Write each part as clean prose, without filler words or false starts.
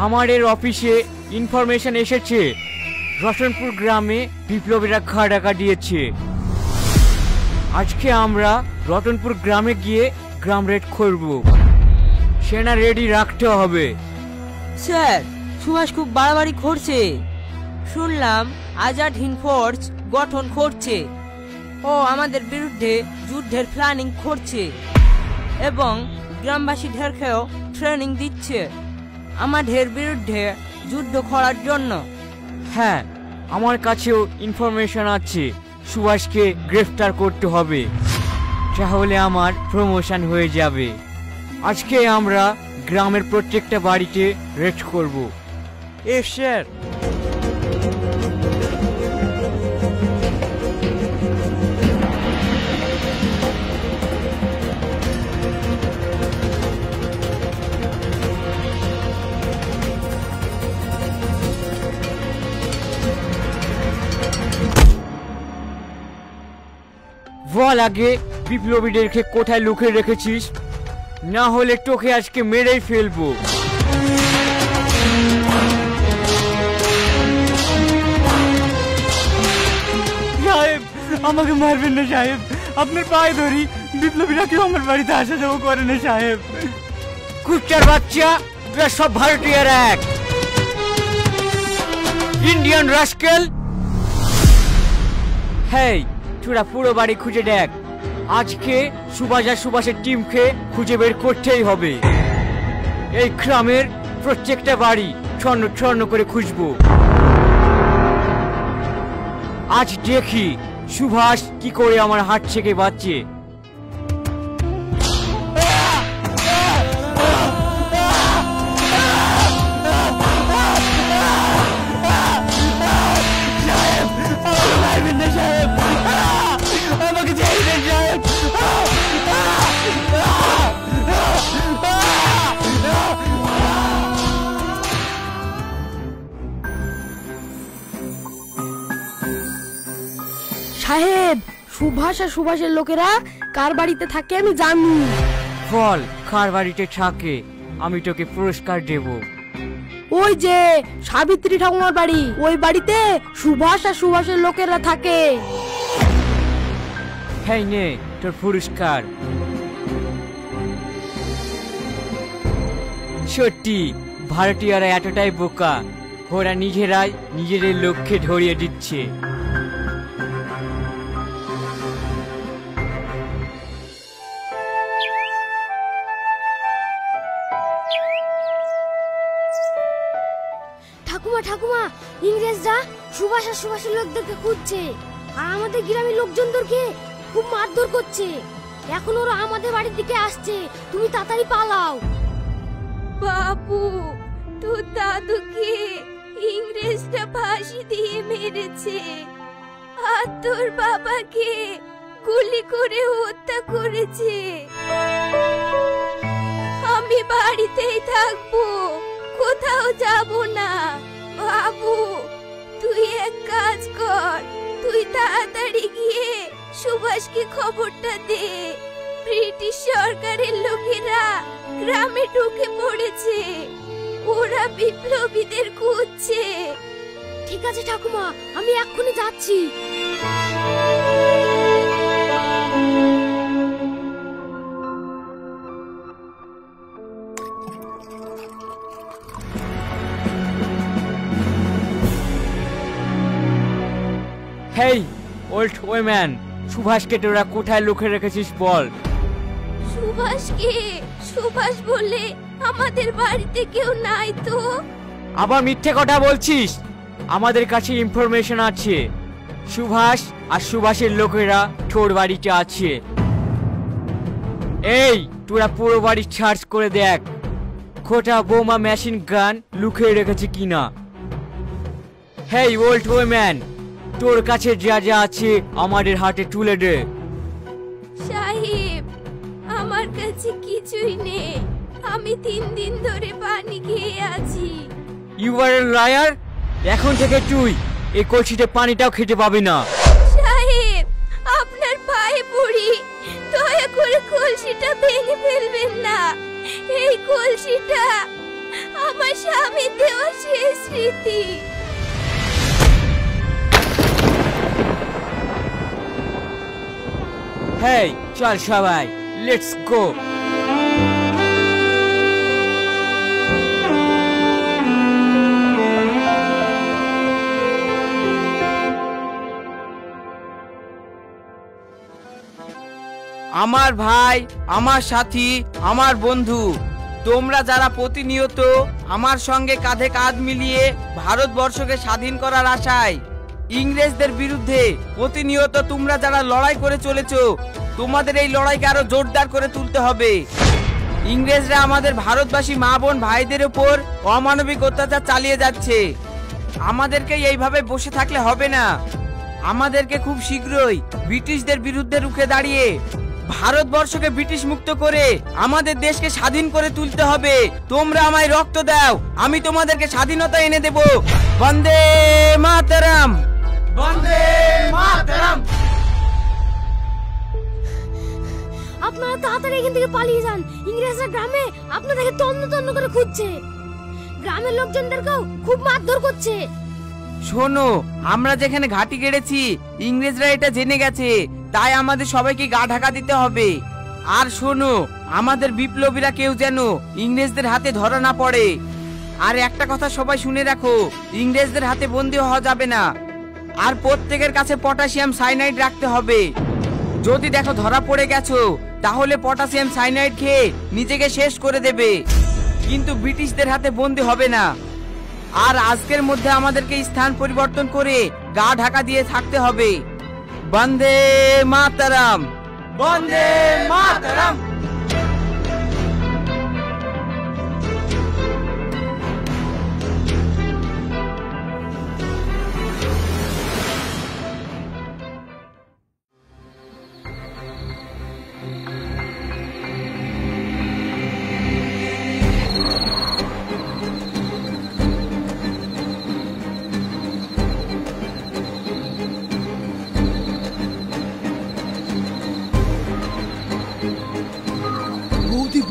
আমাদের অফিসে ইনফরমেশন এসেছে রতনপুর গ্রামে বিপ্লবীরা ঘা ডাকা দিয়েছে। আজকে আমরা রতনপুর গ্রামে গিয়ে গ্রাম রেড করব। সেনা রেডি রাখতে হবে। স্যার, সুভাষ খুব বাড়াবাড়ি করছে। শুনলাম আজাদ হিন্দ ফোর্স গঠন করছে ও আমাদের বিরুদ্ধে যুদ্ধের প্ল্যানিং করছে এবং গ্রামবাসীদেরকেও ট্রেনিং দিচ্ছে আমাদের বিরুদ্ধে যুদ্ধ করার জন্য। হ্যাঁ, আমার কাছেও ইনফরমেশন আছে সুভাষকে গ্রেফতার করতে হবে, তাহলে আমার প্রমোশন হয়ে যাবে। আজকে আমরা গ্রামের প্রত্যেকটা বাড়িতে রেড করব। স্যার। বল আগে বিপ্লবীদেরকে কোথায় লুকিয়ে রেখেছিস, না হলে তোকে আজকে মেরেই ফেলবো। সাহেব, আমাকে মারবেন না সাহেব, আপনার পায়ে ধরি। বিপ্লবীরা কেউ আমার বাড়িতে আসা যাওয়া করে না সাহেব। কুচ্চার বাচ্চা, তোরা সব ভারতীয়র এক ইন্ডিয়ান রাস্কেল। হেই, তোরা পুরো বাড়ি খুঁজে দেখ। আজকে সুভাষ আর সুভাষের টিমকে খুঁজে বের করতেই হবে। এই গ্রামের প্রত্যেকটা বাড়ি ছন্ন ছন্ন করে খুঁজবো। আজ দেখি সুভাষ কি করে আমার হাত থেকে বাঁচছে। সাহেব, সুভাষ আর সুভাষের লোকেরা কার বাড়িতে থাকে আমি জানি। বল কার বাড়িতে থাকে, আমি তোকে পুরস্কার দেব। ওই যে সাবিত্রী ঠাকুমার বাড়ি, ওই বাড়িতে সুভাষ আর সুভাষের লোকেরা থাকে। হ্যাঁ, নে তোর পুরস্কার। সত্যি ভারতীয়রা এতটাই বোকা, ওরা নিজেরাই নিজেদের লক্ষ্যে ধরিয়ে দিচ্ছে। ঠাকুমা ঠাকুমা, ইংরেজরা সুভাষ আর সুভাষের লোকদেরকে খুঁজছে আর আমাদের গ্রামের লোকজনদেরকে খুব মারধর করছে। এখন ওরা আমাদের বাড়ির দিকে আসছে, তুমি তাড়াতাড়ি পালাও। বাবু, তোর দাদুকে ইংরেজরা ফাঁসি দিয়ে মেরেছে আর তোর বাবাকে গুলি করে হত্যা করেছে। আমি বাড়িতেই থাকবো, কোথাও যাব না। বাবু, তুই এক কাজ কর, তুই তাড়াতাড়ি গিয়ে সুভাষকে খবরটা দে। ব্রিটিশ সরকারের লোকেরা গ্রামে ঢুকে পড়েছে, ওরা বিপ্লবীদের খুঁজছে। ঠিক আছে ঠাকুমা, আমি এক্ষুনি যাচ্ছি। হেই ওল্ড ওম্যান, সুভাষকে তোরা কোথায় লুকিয়ে রেখেছিস বল। সুভাষকে? সুভাষ বলে আমাদের বাড়িতে কেউ নাই তো। আবার মিথ্যে কথা বলছিস? আমাদের কাছে ইনফরমেশন আছে সুভাষ আর সুভাষের লোকেরা তোর বাড়িতে আছে। এই তোরা পুরো বাড়ি সার্চ করে দেখ, খোটা বোমা মেশিন গান লুকিয়ে রেখেছে কিনা। হেই ওল্ড ওম্যান, তোর কাছে যা যা আছে আমাদের হাতে তুলে দে। সাহেব, আমার কাছে কিছুই নেই, আমি 3 দিন ধরে পানি খেয়ে আছি। You are a liar. এখন থেকে তুই এই কলসিতে পানিটাও খেতে পাবি না। সাহেব, আপনার পায়ে পড়ি, দয়া করে কলসিটা ভেঙে ফেলবেন না। এই কলসিটা আমার স্বামী দেওয়া শেষ স্মৃতি। হেই চল সবাই, লেটস গো। আমার ভাই, আমার সাথী, আমার বন্ধু, তোমরা যারা প্রতিনিয়ত আমার সঙ্গে কাঁধে কাঁধ মিলিয়ে ভারতবর্ষকে স্বাধীন করার আশায় ইংরেজদের বিরুদ্ধে প্রতিনিয়ত তোমরা যারা লড়াই করে চলেছো, তোমাদের এই লড়াইকে আরো জোরদার করে তুলতে হবে। ইংরেজরা আমাদের ভারতবাসী মা বোন ভাইদের উপর অমানবিক অত্যাচার চালিয়ে যাচ্ছে। আমাদেরকে এইভাবে বসে থাকলে হবে না। আমাদেরকে খুব শীঘ্রই ব্রিটিশদের বিরুদ্ধে রুখে দাঁড়িয়ে ভারতবর্ষকে ব্রিটিশ মুক্ত করে আমাদের দেশকে স্বাধীন করে তুলতে হবে। তোমরা আমায় রক্ত দাও, আমি তোমাদেরকে স্বাধীনতা এনে দেব। বন্দে মাতরম, বন্দে মাতরম। আপনারা তাড়াতাড়ি এখান থেকে পালিয়ে যান। ইংরেজরা গ্রামে আপনাদেরকে তন্ন তন্ন করে খুঁজছে। গ্রামের লোকজনদেরকেও খুব মারধর করছে। শোনো, আমরা যেখানে ঘাঁটি গেড়েছি ইংরেজরা এটা জেনে গেছে, তাই আমাদের সবাইকে গা ঢাকা দিতে হবে। আর শোনো, আমাদের বিপ্লবীরা কেউ যেন ইংরেজদের হাতে ধরা না পড়ে। আর একটা কথা সবাই শুনে রাখো, ইংরেজদের হাতে বন্দী হওয়া যাবে না। আর প্রত্যেকের কাছে পটাশিয়াম সাইনাইড রাখতে হবে। যদি দেখো ধরা পড়ে গেছো, তাহলে পটাশিয়াম সাইনাইড খেয়ে নিজেকে শেষ করে দেবে, কিন্তু ব্রিটিশদের হাতে বন্দী হবে না। আর আজকের মধ্যে আমাদেরকে স্থান পরিবর্তন করে গা ঢাকা দিয়ে থাকতে হবে। বন্দে মাতরম, বন্দে মাতরম।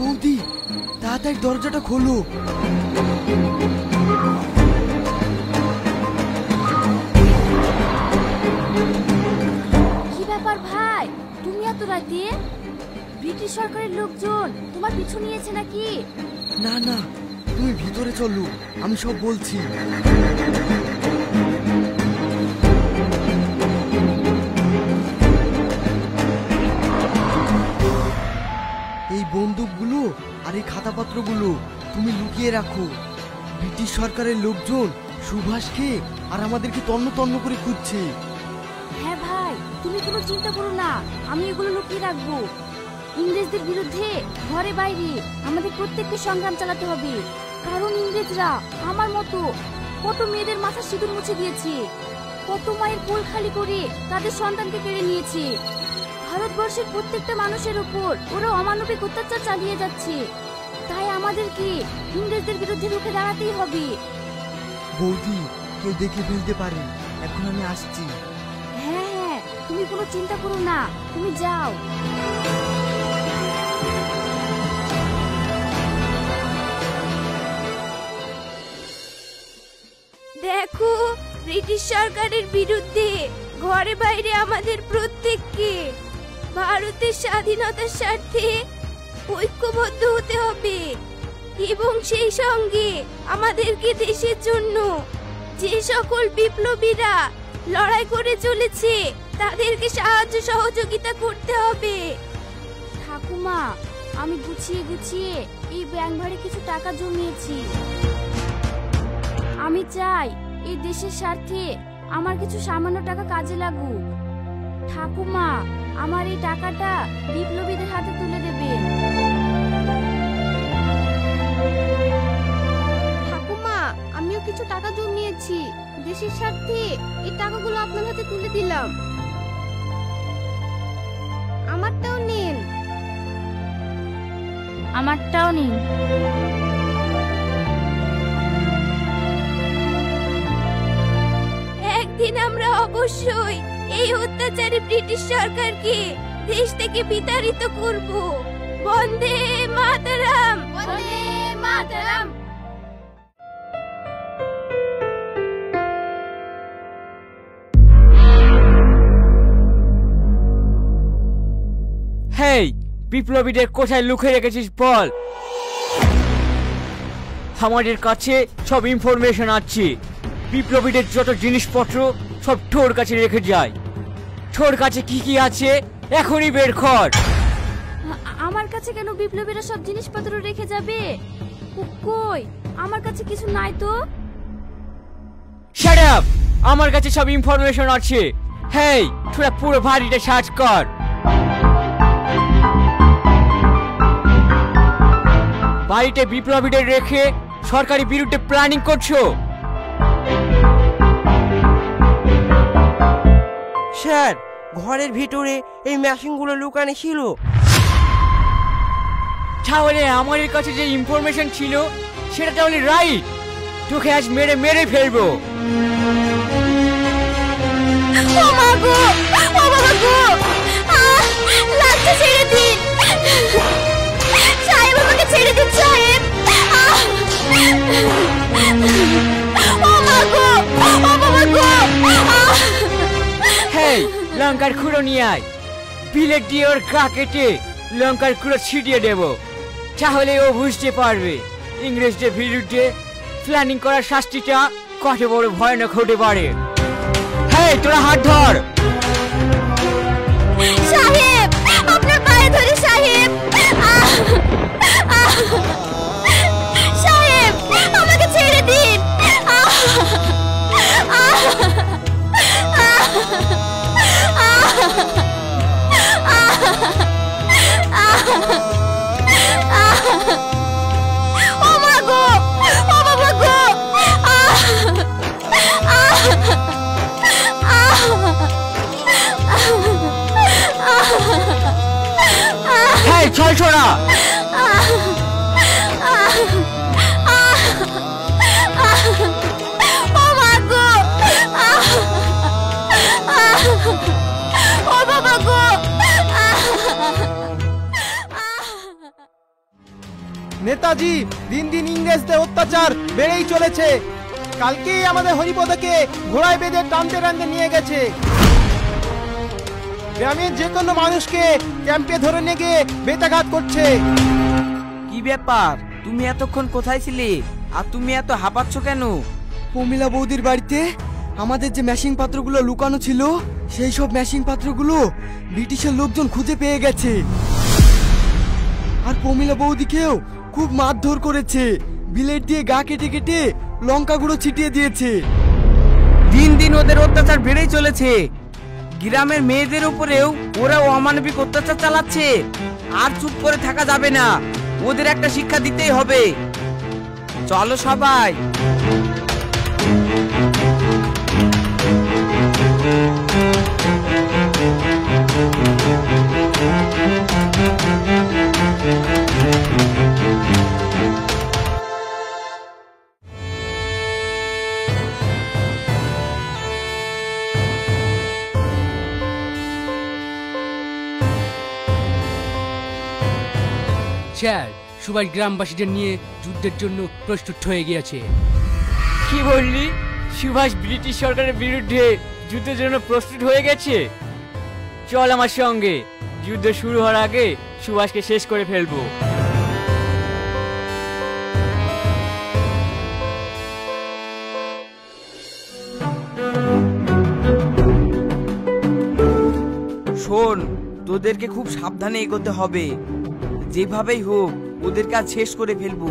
বৌদি, তাড়াতাড়ি দরজাটা খোলো। কি ব্যাপার ভাই, তুমি এত রাতে? ব্রিটিশ সরকারের লোকজন তোমার পিছু নিয়েছে নাকি? না না, তুমি ভিতরে চলো, আমি সব বলছি। এই বন্দুকগুলো আর এই খাতাপত্রগুলো তুমি লুকিয়ে রাখো। ব্রিটিশ সরকারের লোকজন সুভাষকে আর আমাদেরকে তন্ন তন্ন করে খুঁজছে। হ্যাঁ ভাই, তুমি কোনো চিন্তা করো না, আমি এগুলো লুকিয়ে রাখবো। ইংরেজদের বিরুদ্ধে ঘরে বাইরে আমাদের প্রত্যেককে সংগ্রাম চালাতে হবে, কারণ ইংরেজরা আমার মতো কত মেয়েদের মাথা সিঁদুর মুছে দিয়েছে, কত মায়ের কোল খালি করে তাদের সন্তানকে কেড়ে নিয়েছে। ভারতবর্ষের প্রত্যেকটা মানুষের উপর ওরা অমানবিক অত্যাচার চালিয়ে যাচ্ছে। তাই আমাদেরকে ইংরেজদের বিরুদ্ধে রুখে দাঁড়াতেই হবে। বৌদি, কেউ দেখে ফেলতে পারে, এখন আমি আসছি। হ্যাঁ হ্যাঁ, তুমি কোনো চিন্তা করো না, তুমি যাও। দেখো, ব্রিটিশ সরকারের বিরুদ্ধে ঘরে বাইরে আমাদের প্রত্যেককে ভারতের স্বাধীনতার স্বার্থে ঐক্যবদ্ধ হতে হবে, এবং সেই সঙ্গে আমাদেরকে দেশের জন্য যে সকল বিপ্লবীরা লড়াই করে চলেছে তাদেরকে সাহায্য সহযোগিতা করতে হবে। ঠাকুমা, আমি গুছিয়ে গুছিয়ে এই ব্যাংক ভাড়ে কিছু টাকা জমিয়েছি। আমি চাই এই দেশের স্বার্থে আমার কিছু সামান্য টাকা কাজে লাগুক। ঠাকুমা, আমার এই টাকাটা বিপ্লবীদের হাতে তুলে দেবে। ঠাকুমা, আমিও কিছু টাকা জমিয়েছি, দেশের স্বার্থে এই টাকাগুলো আপনার হাতে তুলে দিলাম। আমারটাও নিন। আমারটাও নিন। একদিন আমরা অবশ্যই এই অত্যাচারী ব্রিটিশ সরকারকে দেশ থেকে বিতাড়িত করব। বন্দে মাতরম, বন্দে মাতরম। হেই, বিপ্লবীদের কোথায় লুকিয়ে রেখেছিস বল। আমাদের কাছে সব ইনফরমেশন আছে। বিপ্লবীদের যত জিনিসপত্র সব তোর কাছে রেখে যায়। তোর কাছে কি কি আছে এখনই বের কর। আমার কাছে কেন বিপ্লবীরা সব জিনিসপত্র রেখে যাবে? কই, আমার কাছে কিছু নাই তো। Shut up! আমার কাছে সব ইনফরমেশন আছে। হেই, তোরা পুরো বাড়িটা সার্চ কর। বাড়িতে বিপ্লবীদের রেখে সরকারি বিরুদ্ধে প্ল্যানিং করছো। স্যার, ঘরের ভিতরে এই মেশিনগুলো লুকানো ছিল। তাহলে আমাদের কাছে যে ইনফরমেশন ছিল সেটা তাহলে রাইট। তোকে আজ মেরে মেরে ফেলবো। ও মা গো, ও বাবা গো, লাগছে, ছেড়ে দিন সাহেব, আমাকে ছেড়ে দিন সাহেব। ও মা গো, ও বাবা গো। হেই, লঙ্কার খুঁড়ো নিয়ে আয়। বিলেট দিয়ে ওর গা কেটে লঙ্কার খুঁড়ো ছিটিয়ে দেব। তাহলে ও বুঝতে পারবে ইংরেজদের বিরুদ্ধে প্ল্যানিং করার শাস্তিটা কত বড় ভয়ানক হতে পারে। হেই, তোরা হাত ধর। সাহেব, আপনার পায়ে ধরে সাহেব। সাহেব, আমাকে ছেড়ে দিন। ও মা গো, ও বাবা গো। হেই, ছল ছোড়া। ও মা গো, ও বাবা গো। নেতাজি, দিন দিন ইংরেজদের অত্যাচার বেড়েই চলেছে। কালকেই আমাদের হরিপদকে ঘোড়ায় বেঁধে টানতে টানতে নিয়ে গেছে। গ্রামের যে কোনো মানুষকে ক্যাম্পে ধরে নিয়ে গিয়ে বেতাঘাত করছে। কি ব্যাপার, তুমি এতক্ষণ কোথায় ছিলে আর তুমি এত হাঁপাচ্ছ কেন? প্রমিলা বৌদির বাড়িতে আমাদের যে মেশিন পাত্রগুলো লুকানো ছিল সেই সব মেশিন পাত্রগুলো ব্রিটিশের লোকজন খুঁজে পেয়ে গেছে। আর প্রমিলা বৌদিকেও খুব মারধর করেছে। বিলেট দিয়ে গা কেটে কেটে লঙ্কা গুঁড়ো ছিটিয়ে দিয়েছে। দিন দিন ওদের অত্যাচার বেড়েই চলেছে। গ্রামের মেয়েদের উপরেও ওরা অমানবিক অত্যাচার চালাচ্ছে। আর চুপ করে থাকা যাবে না, ওদের একটা শিক্ষা দিতেই হবে। চলো সবাই। স্যার, সুভাষ গ্রামবাসীদের নিয়ে যুদ্ধের জন্য প্রস্তুত হয়ে গিয়েছে। কি বললি? সুভাষ ব্রিটিশ সরকারের বিরুদ্ধে যুদ্ধের জন্য প্রস্তুত হয়ে গেছে? চল আমার সঙ্গে, যুদ্ধ শুরু হওয়ার আগে সুভাষকে শেষ করে ফেলবো। শোন, তোদেরকে খুব সাবধানে এগোতে হবে। যেভাবেই হোক ওদের কাজ শেষ করে ফেলবো।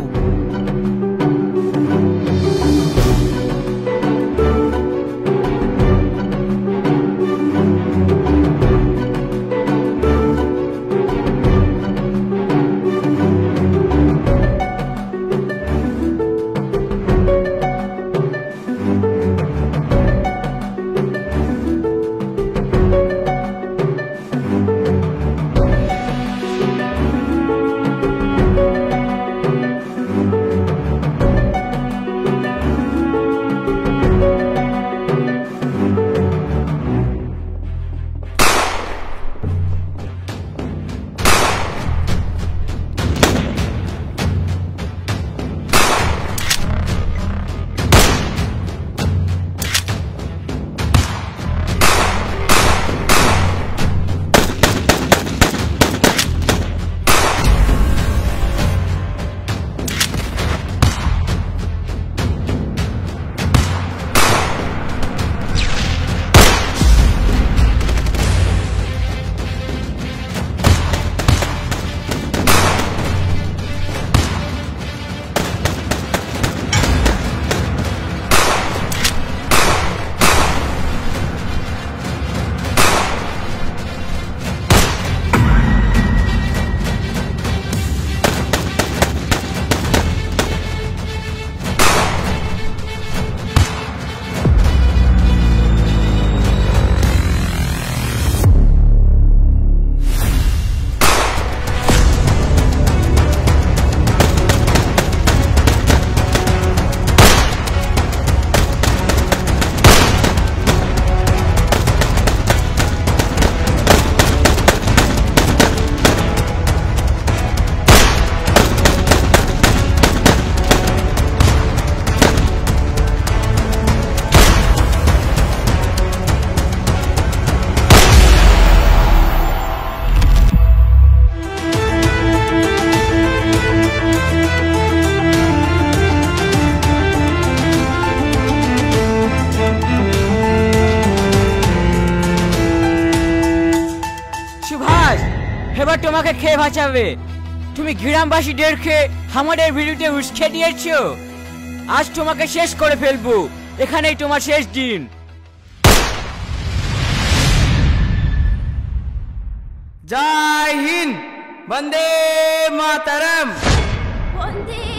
তোমাকে খেয়ে বাঁচাবে। তুমি গ্রামবাসীদেরকে আমাদের বিরুদ্ধে উস্কে দিয়েছো। আজ তোমাকে শেষ করে ফেলবো। এখানেই তোমার শেষ দিন। জয় হিন্দ, বন্দে মাতরম। বন্দে